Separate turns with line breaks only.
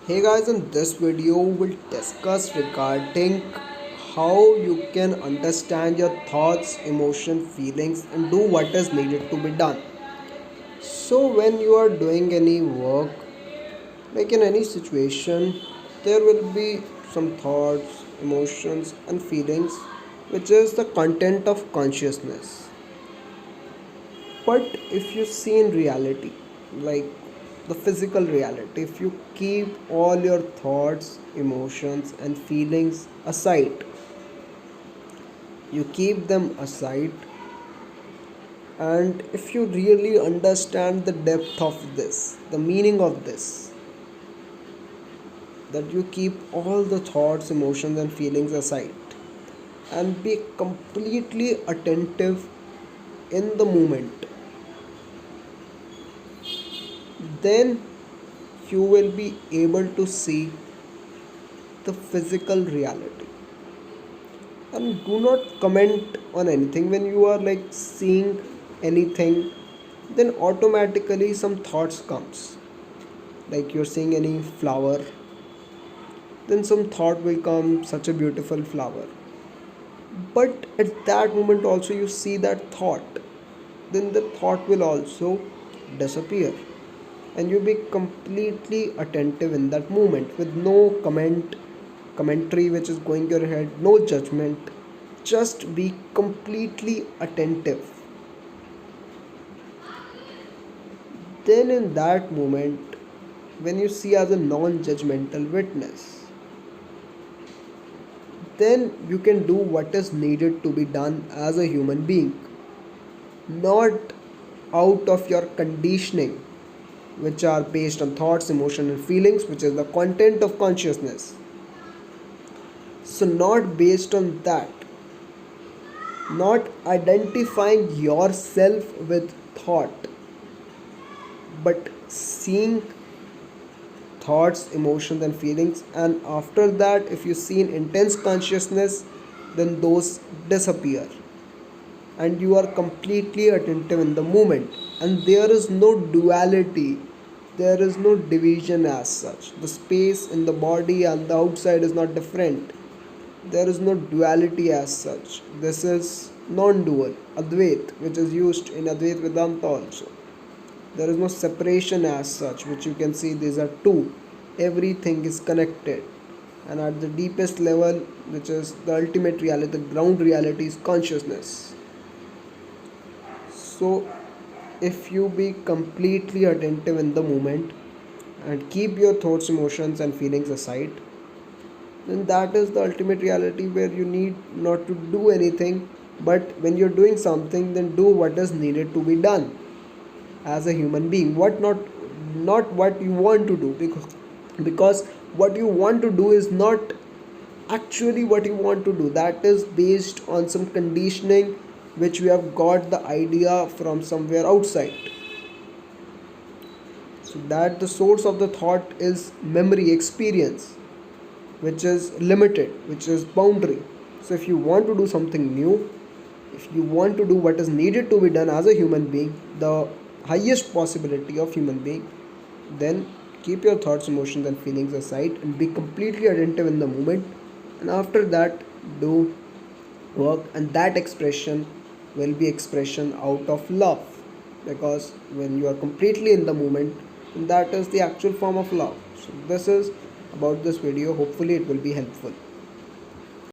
Hey guys, in this video we'll discuss regarding how you can understand your thoughts, emotion, feelings and do what is needed to be done. So when you are doing any work, like in any situation, there will be some thoughts, emotions and feelings which is the content of consciousness. But if you see in reality, like the physical reality, if you keep all your thoughts, emotions and feelings aside, you keep them aside, and if you really understand the depth of this, the meaning of this, that you keep all the thoughts, emotions and feelings aside and be completely attentive in the moment, then you will be able to see the physical reality. And do not comment on anything when you are like seeing anything, then automatically some thoughts comes, like you're seeing any flower, then some thought will come, such a beautiful flower, but at that moment also you see that thought, then the thought will also disappear, and you be completely attentive in that moment with no commentary which is going your head, no judgment, just be completely attentive. Then in that moment, when you see as a non-judgmental witness, then you can do what is needed to be done as a human being, not out of your conditioning, which are based on thoughts, emotion and feelings, which is the content of consciousness. So not based on that, not identifying yourself with thought, but seeing thoughts, emotions and feelings, and after that if you see an intense consciousness, then those disappear and you are completely attentive in the moment, and there is no duality, there is no division as such. The space in the body and the outside is not different, there is no duality as such. This is non-dual advait, which is used in advait vedanta also. There is no separation as such, which you can see these are two, everything is connected. And at the deepest level, which is the ultimate reality, the ground reality is consciousness. So if you be completely attentive in the moment and keep your thoughts, emotions and feelings aside, then that is the ultimate reality where you need not to do anything, but when you're doing something, then do what is needed to be done as a human being, what not what you want to do, because what you want to do is not actually what you want to do, that is based on some conditioning which we have got the idea from somewhere outside. So that the source of the thought is memory experience, which is limited, which is boundary. So if you want to do something new, if you want to do what is needed to be done as a human being, the highest possibility of human being, then keep your thoughts, emotions and feelings aside and be completely attentive in the moment, and after that do work, and that expression will be expression out of love, because when you are completely in the moment, that is the actual form of love. So this is about this video, hopefully it will be helpful.